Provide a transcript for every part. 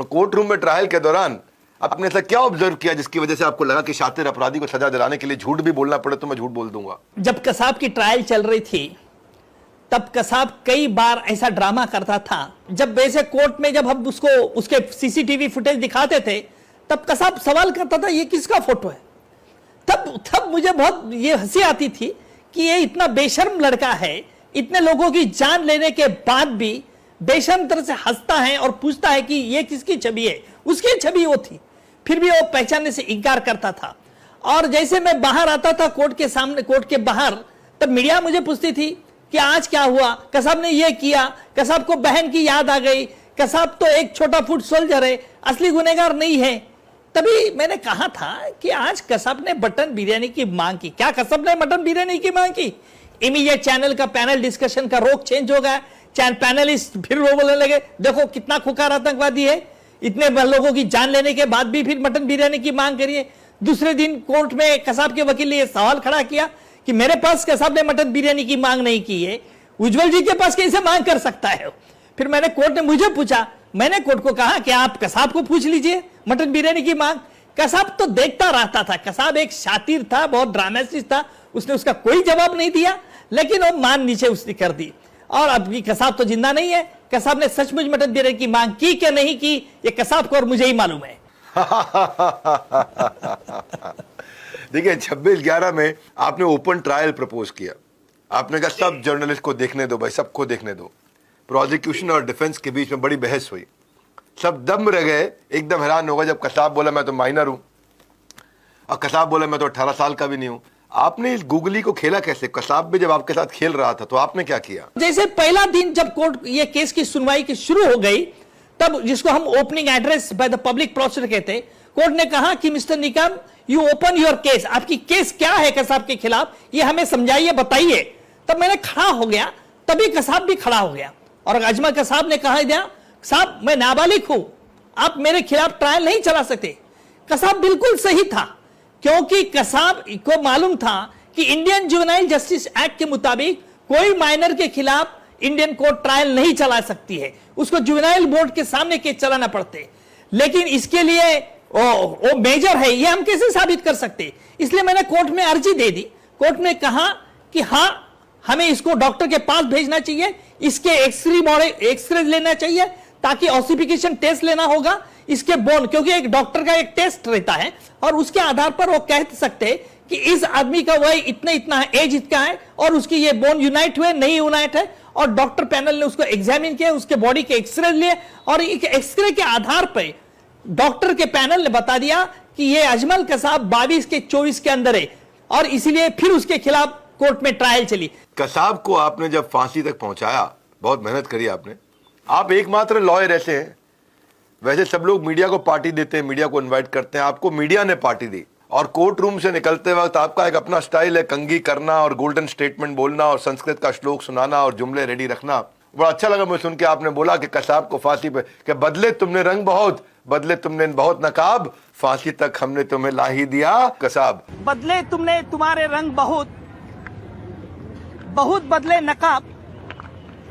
Court room में trial के दौरान आपने ऐसा क्या ऑब्जर्व किया जिसकी वजह से आपको लगा कि शातिर अपराधी को सजा दिलाने के लिए झूठ भी बोलना पड़े तो मैं झूठ बोल दूंगा? जब कसाब की ट्रायल चल रही थी तब कसाब कई बार ऐसा ड्रामा करता था। जब वैसे कोर्ट में जब हम उसको उसके सीसीटीवी फुटेज दिखाते थे तब कसाब सवाल करता था ये किसका फोटो है। तब मुझे बहुत ये हंसी आती थी कि ये इतना बेशर्म लड़का है, इतने लोगों की जान लेने के बाद भी बेशर्म तरह से हंसता है और पूछता है कि ये किसकी छवि है। उसकी छवि वो थी, फिर भी वो पहचानने से इनकार करता था। और जैसे मैं बाहर आता था कोर्ट के सामने, कोर्ट के बाहर, तब मीडिया मुझे पूछती थी कि आज क्या हुआ, कसाब ने ये किया, कसाब को बहन की याद आ गई, कसाब तो एक छोटा फुट सोल्जर है, असली गुनहगार नहीं है। तभी मैंने कहा था कि आज कसाब ने मटन बिरयानी की मांग की। क्या कसाब ने मटन बिरयानी की मांग की? इमीडिएट चैनल का पैनल डिस्कशन का रोक चेंज हो गया। पैनलिस्ट फिर वो बोलने लगे देखो कितना खुकार आतंकवादी है, इतने लोगों की जान लेने के बाद भी फिर मटन बिरयानी की मांग करिए। दूसरे दिन कोर्ट में कसाब के वकील ने यह सवाल खड़ा किया कि मेरे पास कसाब ने मटन बिरयानी की मांग नहीं की है, उज्जवल जी के पास कैसे मांग कर सकता है? फिर कोर्ट ने मुझे पूछा, मैंने कोर्ट को कहा कि आप कसाब को पूछ लीजिए मटन बिरयानी की मांग। कसाब तो देखता रहता था। कसाब एक शातिर था, बहुत ड्रामेटिस्ट था, उसने उसका कोई जवाब नहीं दिया, लेकिन वो मान नीचे उसने कर दी। और अब कसाब तो जिंदा नहीं है। कसाब ने सचमुच मटन बिरयानी की मांग की क्या नहीं की, ये कसाब को और मुझे ही मालूम है। देखिए 26/11 में आपने ओपन ट्रायल प्रपोज किया। आपने कहा सब जर्नलिस्ट को देखने दो भाई, सबको देखने दो। प्रोसिक्यूशन और डिफेंस के बीच में बड़ी बहस हुई, सब दम रह गए, एकदम हैरान हो गए जब कसाब बोला मैं तो माइनर हूं और कसाब बोला मैं तो 18 साल का भी नहीं हूं। आपने इस गुगली को खेला कैसे? कसाब भी जब आपके साथ खेल रहा था तो आपने क्या किया? जैसे पहला दिन जब कोर्ट ये केस की सुनवाई की शुरू हो गई, तब जिसको हम opening address by the public prosecutor कहते, कोर्ट ने कहा कि mister Nikam you open your case, आपकी केस क्या है कसाब के खिलाफ, ये हमें समझाइए, बताइए। तब मैंने खड़ा हो गया, तभी कसाब भी खड़ा हो गया और अजमल कसाब ने कहा दिया साहब मैं नाबालिग हूं, आप मेरे खिलाफ ट्रायल नहीं चला सकते। कसाब बिल्कुल सही था, क्योंकि कसाब को मालूम था कि इंडियन जुवेनाइल जस्टिस एक्ट के मुताबिक कोई माइनर के खिलाफ इंडियन कोर्ट ट्रायल नहीं चला सकती है, उसको जुवेनाइल बोर्ड के सामने केस चलाना पड़ते। लेकिन इसके लिए वो मेजर है, ये हम कैसे साबित कर सकते? इसलिए मैंने कोर्ट में अर्जी दे दी। कोर्ट ने कहा कि हाँ हमें इसको डॉक्टर के पास भेजना चाहिए, इसके एक्सरे लेना चाहिए, ताकि ऑसिफिकेशन टेस्ट लेना होगा इसके बोन, क्योंकि एक डॉक्टर का एक टेस्ट रहता है और उसके आधार पर वो कह सकते कि इस आदमी का वय इतना है, एज इतना है और उसकी ये बोन यूनाइट हुए नहीं यूनाइट है। और डॉक्टर पैनल ने उसको एग्जामिन किया, उसके बॉडी के एक्सरे लिए और एक्सरे के आधार पर डॉक्टर के पैनल ने बता दिया कि ये अजमल कसाब 22 के 24 के अंदर है और इसीलिए फिर उसके खिलाफ कोर्ट में ट्रायल चली। कसाब को आपने जब फांसी तक पहुंचाया, बहुत मेहनत करी आपने, आप एकमात्र लॉयर ऐसे हैं, वैसे सब लोग मीडिया को पार्टी देते हैं, मीडिया को इनवाइट करते हैं, आपको मीडिया ने पार्टी दी। और कोर्ट रूम से निकलते वक्त आपका एक अपना स्टाइल है, कंघी करना और गोल्डन स्टेटमेंट बोलना और संस्कृत का श्लोक सुनाना और जुमले रेडी रखना। बड़ा अच्छा लगा मुझे सुन के, आपने बोला कि कसाब को फांसी पे, कि बदले तुमने रंग बहुत, बदले तुमने बहुत नकाब, फांसी तक हमने तुम्हें ला ही दिया कसाब। बदले तुमने तुम्हारे रंग बहुत, बहुत बदले नकाब,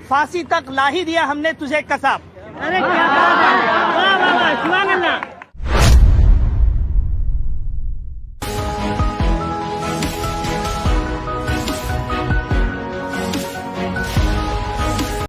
फांसी तक ला ही दिया हमने तुझे कसाब। अरे क्या बात है, वाह वाह वाह, सुभान अल्लाह।